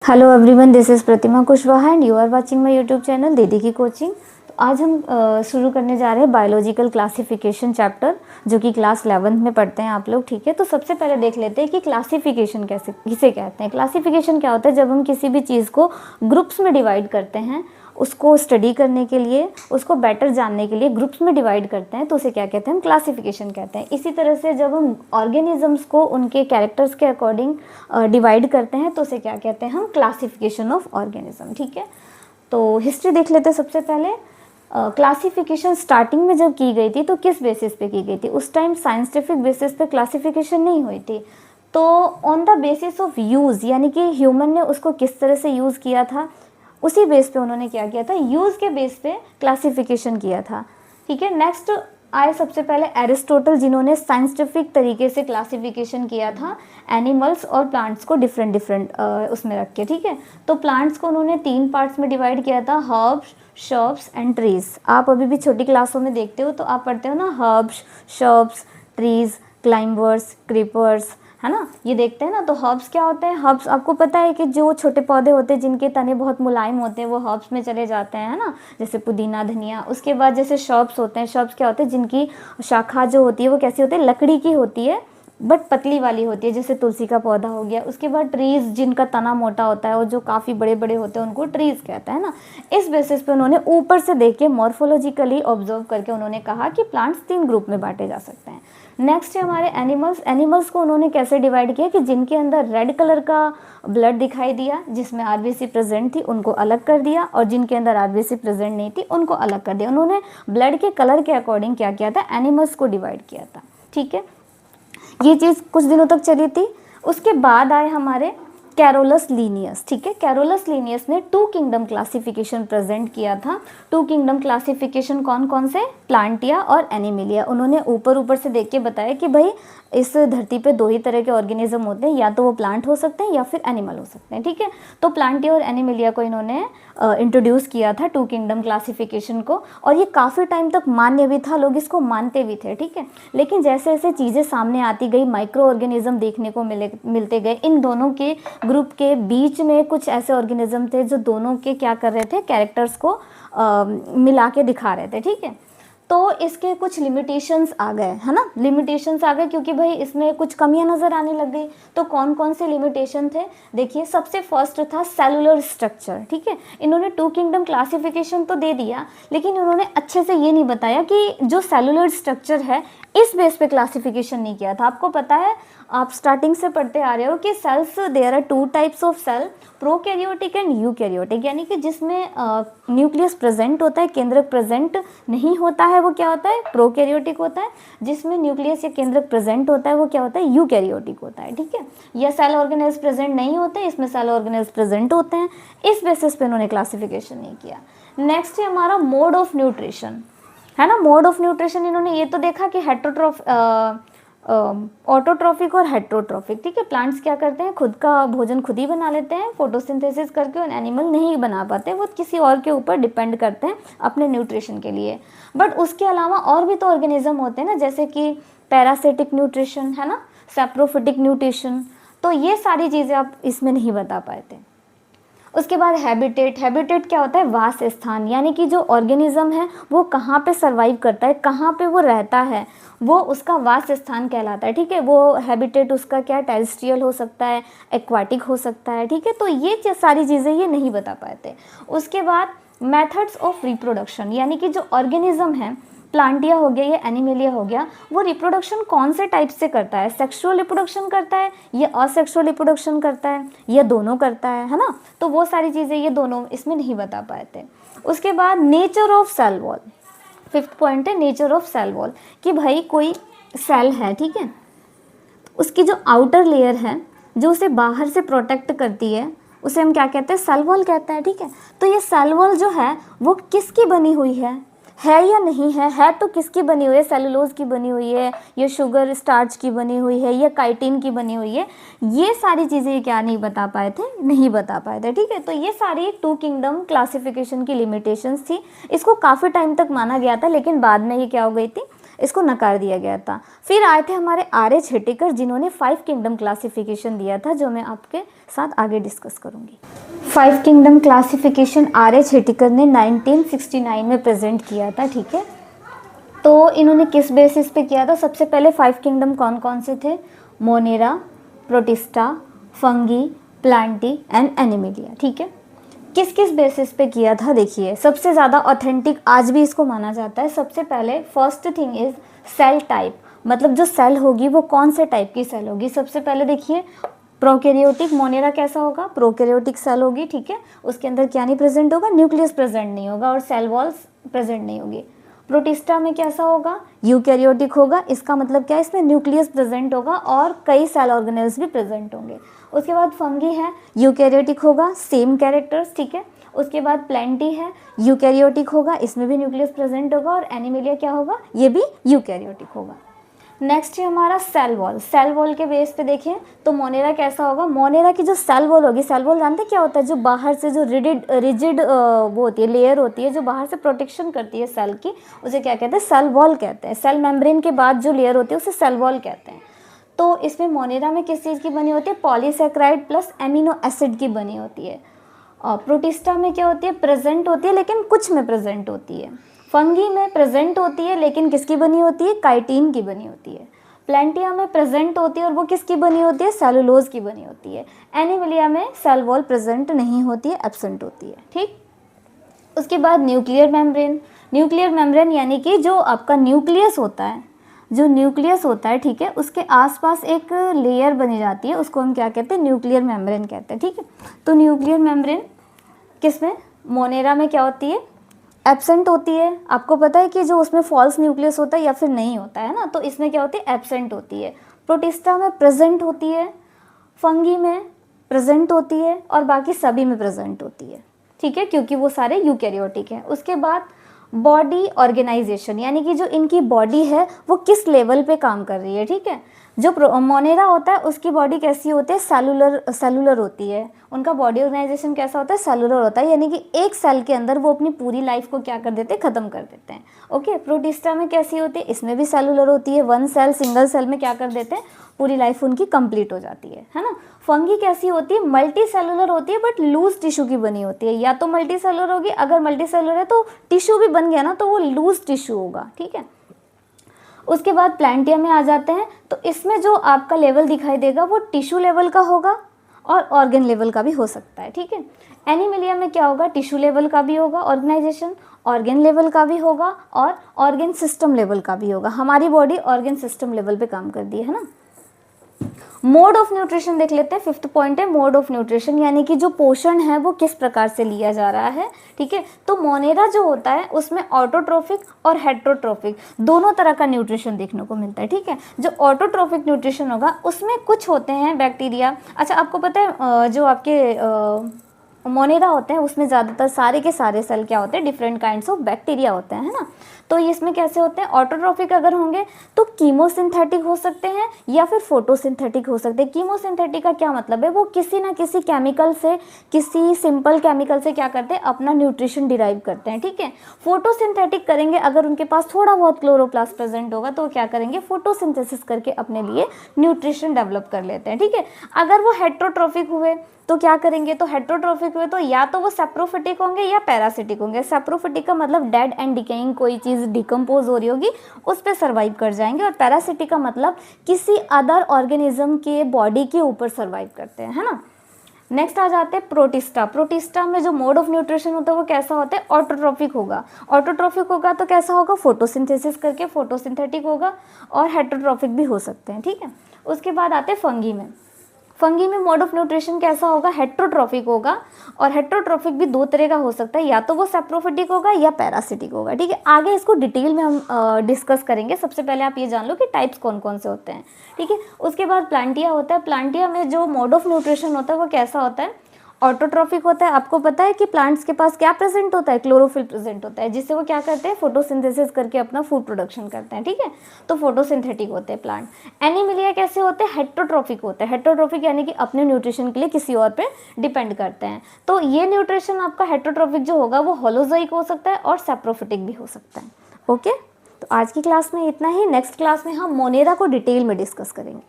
Hello everyone, this is Pratima Kushwaha and you are watching my YouTube channel दीदी की coaching. तो आज हम शुरू करने जा रहे हैं बायोलॉजिकल क्लासिफिकेशन चैप्टर, जो कि क्लास 11th में पढ़ते हैं आप लोग। ठीक है, तो सबसे पहले देख लेते हैं कि क्लासिफिकेशन कैसे किसे कहते हैं। क्लासिफिकेशन क्या होता है? जब हम किसी भी चीज़ को ग्रुप्स में डिवाइड करते हैं, उसको स्टडी करने के लिए, उसको बेटर जानने के लिए ग्रुप्स में डिवाइड करते हैं, तो उसे क्या कहते हैं? हम क्लासिफिकेशन कहते हैं। इसी तरह से जब हम ऑर्गेनिजम्स को उनके कैरेक्टर्स के अकॉर्डिंग डिवाइड करते हैं, तो उसे क्या कहते हैं? हम क्लासिफिकेशन ऑफ ऑर्गेनिज्म। ठीक है, तो हिस्ट्री देख लेते हैं। सबसे पहले क्लासिफिकेशन स्टार्टिंग में जब की गई थी तो किस बेसिस पे की गई थी? उस टाइम साइंटिफिक बेसिस पे क्लासिफिकेशन नहीं हुई थी, तो on the basis of use, यानी कि ह्यूमन ने उसको किस तरह से यूज़ किया था, उसी बेस पे उन्होंने क्या किया था? यूज़ के बेस पे क्लासिफिकेशन किया था। ठीक है, नेक्स्ट आए सबसे पहले एरिस्टोटल, जिन्होंने साइंटिफिक तरीके से क्लासिफिकेशन किया था एनिमल्स और प्लांट्स को डिफरेंट डिफरेंट उसमें रख के। ठीक है, तो प्लांट्स को उन्होंने 3 पार्ट्स में डिवाइड किया था, हर्ब्स, शर्ब्स एंड ट्रीज। आप अभी भी छोटी क्लासों में देखते हो तो आप पढ़ते हो ना, herbs, shrubs, trees, climbers, creepers, है ना, ये देखते हैं ना। तो हर्ब्स क्या होते हैं? हर्ब्स आपको पता है कि जो छोटे पौधे होते हैं जिनके तने बहुत मुलायम होते हैं, वो हर्ब्स में चले जाते हैं, है ना, जैसे पुदीना, धनिया। उसके बाद जैसे शर्ब्स होते हैं, शर्ब्स क्या होते हैं? जिनकी शाखा जो होती है वो कैसी होती है? लकड़ी की होती है, बट पतली वाली होती है, जैसे तुलसी का पौधा हो गया। उसके बाद ट्रीज, जिनका तना मोटा होता है और जो काफ़ी बड़े बड़े होते हैं, उनको ट्रीज कहते हैं ना। इस बेसिस पे उन्होंने ऊपर से देख के मॉर्फोलॉजिकली ऑब्जर्व करके उन्होंने कहा कि प्लांट्स 3 ग्रुप में बांटे जा सकते हैं। नेक्स्ट है हमारे एनिमल्स। एनिमल्स को उन्होंने कैसे डिवाइड किया कि जिनके अंदर रेड कलर का ब्लड दिखाई दिया, जिसमें आरबीसी प्रेजेंट थी, उनको अलग कर दिया, और जिनके अंदर आरबीसी प्रेजेंट नहीं थी उनको अलग कर दिया। उन्होंने ब्लड के कलर के अकॉर्डिंग क्या किया था? एनिमल्स को डिवाइड किया था। ठीक है, ये चीज़ कुछ दिनों तक चली थी। उसके बाद आए हमारे कैरोलस लीनियस। ठीक है, कैरोलस लीनियस ने 2 किंगडम क्लासिफिकेशन प्रेजेंट किया था। 2 किंगडम क्लासिफिकेशन कौन कौन से? प्लांटिया और एनिमिलिया। उन्होंने ऊपर ऊपर से देख के बताया कि भाई इस धरती पे 2 ही तरह के ऑर्गेनिज्म होते हैं, या तो वो प्लांट हो सकते हैं या फिर एनिमल हो सकते हैं। ठीक है, तो प्लांटिया और एनिमिलिया को इन्होंने इंट्रोड्यूस किया था 2 किंगडम क्लासिफिकेशन को, और ये काफ़ी टाइम तक मान्य भी था, लोग इसको मानते भी थे। ठीक है, लेकिन जैसे जैसे चीज़ें सामने आती गई, माइक्रो ऑर्गेनिज्म देखने को मिलते गए, इन दोनों के ग्रुप के बीच में कुछ ऐसे ऑर्गेनिज्म थे जो दोनों के क्या कर रहे थे? कैरेक्टर्स को मिला के दिखा रहे थे। ठीक है, तो इसके कुछ लिमिटेशंस आ गए, है ना, लिमिटेशंस आ गए, क्योंकि भाई इसमें कुछ कमियां नज़र आने लग गई। तो कौन कौन से लिमिटेशन थे? देखिए, सबसे फर्स्ट था सेलुलर स्ट्रक्चर। ठीक है, इन्होंने 2 किंगडम क्लासिफिकेशन तो दे दिया, लेकिन इन्होंने अच्छे से ये नहीं बताया कि जो सेलुलर स्ट्रक्चर है, इस बेस पे क्लासिफिकेशन नहीं किया था। आपको पता है, आप स्टार्टिंग से पढ़ते आ रहे हो कि cells, there are 2 types of cell, prokaryotic and eukaryotic, यानी कि जिसमें न्यूक्लियस प्रेजेंट होता है, केंद्रक प्रेजेंट नहीं होता है, वो क्या होता है? प्रोकैरियोटिक होता है। जिसमें न्यूक्लियस या केंद्रक प्रेजेंट होता है, वो क्या होता है? यूकैरियोटिक होता है। ठीक है, या सेल ऑर्गेनेल्स प्रेजेंट नहीं होते, इसमें सेल ऑर्गेनेल्स प्रेजेंट होते हैं। इस बेसिस पे उन्होंने क्लासिफिकेशन नहीं किया। नेक्स्ट है हमारा मोड ऑफ न्यूट्रिशन, है ना। मोड ऑफ न्यूट्रिशन इन्होंने ये तो देखा कि ऑटोट्रॉफिक और हेट्रोट्रॉफिक। ठीक है, प्लांट्स क्या करते हैं? खुद का भोजन खुद ही बना लेते हैं फोटोसिंथेसिस करके, और एनिमल नहीं बना पाते, वो किसी और के ऊपर डिपेंड करते हैं अपने न्यूट्रिशन के लिए। बट उसके अलावा और भी तो ऑर्गेनिज्म होते हैं ना, जैसे कि पैरासिटिक न्यूट्रिशन, है ना, सैप्रोफिटिक न्यूट्रिशन। तो ये सारी चीज़ें आप इसमें नहीं बता पाए थे। उसके बाद हैबिटेट। हैबिटेट क्या होता है? वास स्थान, यानी कि जो ऑर्गेनिज्म है वो कहाँ पे सर्वाइव करता है, कहाँ पे वो रहता है, वो उसका वास स्थान कहलाता है। ठीक है, वो हैबिटेट उसका क्या? टेरेस्ट्रियल हो सकता है, एक्वाटिक हो सकता है। ठीक है, तो ये सारी चीज़ें ये नहीं बता पाए थे। उसके बाद मेथड्स ऑफ रिप्रोडक्शन, यानी कि जो ऑर्गेनिज्म है, प्लांटिया हो गया या एनिमेलिया हो गया, वो रिप्रोडक्शन कौन से टाइप से करता है? सेक्सुअल रिप्रोडक्शन करता है या असेक्सुअल रिप्रोडक्शन करता है, या दोनों करता है ना। तो वो सारी चीज़ें ये दोनों इसमें नहीं बता पाए थे। उसके बाद nature of cell wall, 5th point है नेचर ऑफ सेल वॉल, कि भाई कोई सेल है, ठीक है, उसकी जो आउटर लेयर है, जो उसे बाहर से प्रोटेक्ट करती है, उसे हम क्या कहते हैं? सेल वॉल कहते हैं। ठीक है, तो ये सेल वॉल जो है वो किसकी बनी हुई है या नहीं है तो किसकी बनी हुई है? सेलुलोज की बनी हुई है, या शुगर स्टार्च की बनी हुई है, या काइटिन की बनी हुई है? ये सारी चीज़ें क्या नहीं बता पाए थे? नहीं बता पाए थे। ठीक है, तो ये सारी 2 किंगडम क्लासिफिकेशन की लिमिटेशंस थी। इसको काफ़ी टाइम तक माना गया था, लेकिन बाद में ये क्या हो गई थी? इसको नकार दिया गया था। फिर आए थे हमारे आर.एच. हेटिकर जिन्होंने 5 किंगडम क्लासिफिकेशन दिया था, जो मैं आपके साथ आगे डिस्कस करूँगी। 5 किंगडम क्लासिफिकेशन आर.एच. हेटिकर ने 1969 में प्रेजेंट किया था, ठीक है। तो इन्होंने किस बेसिस पे किया था? सबसे पहले 5 किंगडम कौन कौन से थे? Monera, protista, fungi, Plantae and Animalia, ठीक है। किस किस बेसिस पे किया था? देखिए, सबसे ज़्यादा ऑथेंटिक आज भी इसको माना जाता है। सबसे पहले first thing is cell type, मतलब जो सेल होगी वो कौन से टाइप की सेल होगी। सबसे पहले देखिए, प्रोकैरियोटिक मोनेरा कैसा होगा? प्रोकैरियोटिक सेल होगी, ठीक है। उसके अंदर क्या नहीं प्रेजेंट होगा? न्यूक्लियस प्रेजेंट नहीं होगा और सेल वॉल्स प्रेजेंट नहीं होगी। प्रोटिस्टा में कैसा होगा? यूकैरियोटिक होगा। इसका मतलब क्या है? इसमें न्यूक्लियस प्रेजेंट होगा और कई सेल ऑर्गेनेल्स भी प्रेजेंट होंगे। उसके बाद फंगी है, यूकैरियोटिक होगा, सेम कैरेक्टर्स, ठीक है। उसके बाद प्लेंटी है, यूकैरियोटिक होगा, इसमें भी न्यूक्लियस प्रेजेंट होगा। और एनिमिलिया क्या होगा? ये भी यूकैरियोटिक होगा। नेक्स्ट है हमारा सेल वॉल। सेल वॉल के बेस पे देखें तो मोनेरा कैसा होगा? मोनेरा की जो सेल वॉल होगी, सेल वॉल जानते क्या होता है? जो बाहर से जो रिजिड वो होती है, लेयर होती है जो बाहर से प्रोटेक्शन करती है सेल की, उसे क्या कहते हैं? सेल वॉल कहते हैं। सेल मेम्ब्रेन के बाद जो लेयर होती है उसे सेल वॉल कहते हैं। तो इसमें मोनेरा में किस चीज़ की बनी होती है? पॉलीसेक्राइड प्लस एमिनो एसिड की बनी होती है। और प्रोटिस्टा में क्या होती है? प्रेजेंट होती है लेकिन कुछ में प्रेजेंट होती है। फंगी में प्रेजेंट होती है लेकिन किसकी बनी होती है? काइटिन की बनी होती है। प्लेंटिया में प्रेजेंट होती है और वो किसकी बनी होती है? सेलुलोज की बनी होती है। एनिमिलिया में सेल वॉल प्रेजेंट नहीं होती है, एब्सेंट होती है, ठीक। उसके बाद न्यूक्लियर मेम्ब्रेन। न्यूक्लियर मेम्ब्रेन यानी कि जो आपका न्यूक्लियस होता है, जो न्यूक्लियस होता है, ठीक है, उसके आसपास एक लेयर बनी जाती है, उसको हम क्या कहते हैं? न्यूक्लियर मेम्ब्रेन कहते हैं, ठीक है। तो न्यूक्लियर मेम्ब्रेन किसमें? मोनेरा में क्या होती है? एब्सेंट होती है। आपको पता है कि जो उसमें फॉल्स न्यूक्लियस होता है या फिर नहीं होता है ना, तो इसमें क्या होती है? एब्सेंट होती है। प्रोटिस्टा में प्रेजेंट होती है, फंगी में प्रेजेंट होती है और बाकी सभी में प्रेजेंट होती है, ठीक है, क्योंकि वो सारे यूकैरियोटिक हैं। उसके बाद बॉडी ऑर्गेनाइजेशन, यानी कि जो इनकी बॉडी है वो किस लेवल पे काम कर रही है, ठीक है। जो मोनेरा होता है उसकी बॉडी कैसी होती है? सेलुलर होती है। उनका बॉडी ऑर्गेनाइजेशन कैसा होता है? सेलुलर होता है, यानी कि एक सेल के अंदर वो अपनी पूरी लाइफ को क्या कर देते हैं? खत्म कर देते हैं। ओके, प्रोटिस्टा में कैसी होती है? इसमें भी सेलुलर होती है। वन सेल, सिंगल सेल में क्या कर देते हैं? पूरी लाइफ उनकी कंप्लीट हो जाती है ना। फंगी कैसी होती है? मल्टी सेलुलर होती है बट लूज टिश्यू की बनी होती है। या तो मल्टी सेलुलर होगी, अगर मल्टी सेलुलर है तो टिश्यू भी बन गया ना, तो वो लूज टिश्यू होगा, ठीक है। उसके बाद प्लांटिया में आ जाते हैं, तो इसमें जो आपका लेवल दिखाई देगा वो टिश्यू लेवल का होगा और ऑर्गन लेवल का भी हो सकता है, ठीक है। एनिमिलिया में क्या होगा? टिश्यू लेवल का भी होगा ऑर्गेनाइजेशन, ऑर्गन लेवल का भी होगा और ऑर्गन सिस्टम लेवल का भी होगा। हमारी बॉडी ऑर्गन सिस्टम लेवल पे काम करती है ना। मोड ऑफ न्यूट्रिशन देख लेते हैं। 5th पॉइंट है मोड ऑफ न्यूट्रिशन, यानी कि जो पोषण है वो किस प्रकार से लिया जा रहा है, ठीक है। तो मोनेरा जो होता है उसमें ऑटोट्रोफिक और हेट्रोट्रोफिक दोनों तरह का न्यूट्रिशन देखने को मिलता है, ठीक है। जो ऑटोट्रोफिक न्यूट्रिशन होगा उसमें कुछ होते हैं बैक्टीरिया। अच्छा, आपको पता है जो आपके मोनेरा होते हैं उसमें ज़्यादातर सारे के सारे सेल क्या होते हैं? डिफरेंट काइंड्स ऑफ बैक्टीरिया होते हैं, है ना। तो इसमें कैसे होते हैं? ऑटोट्रोफिक अगर होंगे तो कीमोसिंथेटिक हो सकते हैं या फिर फोटोसिंथेटिक हो सकते हैं। कीमोसिंथेटिक का क्या मतलब है? वो किसी ना किसी केमिकल से, किसी सिंपल केमिकल से क्या करते हैं? अपना न्यूट्रिशन डिराइव करते हैं, ठीक है। फोटोसिंथेटिक करेंगे अगर उनके पास थोड़ा बहुत क्लोरोप्लास्ट प्रेजेंट होगा तो क्या करेंगे? फोटोसिंथेसिस करके अपने लिए न्यूट्रिशन डेवलप कर लेते हैं, ठीक है। अगर वो हेट्रोट्रोफिक हुए तो क्या करेंगे? तो हेट्रोट्रोफिक हुए तो या तो वो सेप्रोफिटिक होंगे या पैरासिटिक होंगे। सेप्रोफिटिक का मतलब डेड एंड डिकेइंग, कोई चीज़ डिकम्पोज हो रही होगी उस पर सर्वाइव कर जाएंगे। और पैरासिटिक का मतलब किसी अदर ऑर्गेनिज्म के बॉडी के ऊपर सर्वाइव करते हैं, है ना। नेक्स्ट आ जाते हैं प्रोटिस्टा। प्रोटिस्टा में जो मोड ऑफ न्यूट्रिशन होता है वो कैसा होता है? ऑटोट्रोफिक होगा। ऑटोट्रोफिक होगा तो कैसा होगा? फोटोसिंथेसिस करके फोटोसिंथेटिक होगा और हेट्रोट्रोफिक भी हो सकते हैं, ठीक है। उसके बाद आते हैं फंगी में। फंगी में मोड ऑफ न्यूट्रिशन कैसा होगा? हेट्रोट्रोफिक होगा। और हेट्रोट्रोफिक भी दो तरह का हो सकता है, या तो वो सेप्रोफिटिक होगा या पैरासिटिक होगा, ठीक है। आगे इसको डिटेल में हम डिस्कस करेंगे। सबसे पहले आप ये जान लो कि टाइप्स कौन कौन से होते हैं, ठीक है। उसके बाद प्लांटिया होता है। प्लांटिया में जो मोड ऑफ न्यूट्रिशन होता है वो कैसा होता है? ऑटोट्रोफिक होता है। आपको पता है कि प्लांट्स के पास क्या प्रेजेंट होता है? क्लोरोफिल प्रेजेंट होता है, जिससे वो क्या करते हैं? फोटोसिंथेसिस करके अपना फूड प्रोडक्शन करते हैं, ठीक है। तो फोटोसिंथेटिक होते हैं प्लांट। एनिमिलिया कैसे होते हैं? हेट्रोट्रोफिक होते हैं। हेट्रोट्रोफिक यानी कि अपने न्यूट्रिशन के लिए किसी और पे डिपेंड करते हैं। तो ये न्यूट्रिशन आपका हेट्रोट्रोफिक जो होगा वो होलोजोइक हो सकता है और सेप्रोफिटिक भी हो सकता है, ओके। तो आज की क्लास में इतना ही। नेक्स्ट क्लास में हम मोनेरा को डिटेल में डिस्कस करेंगे।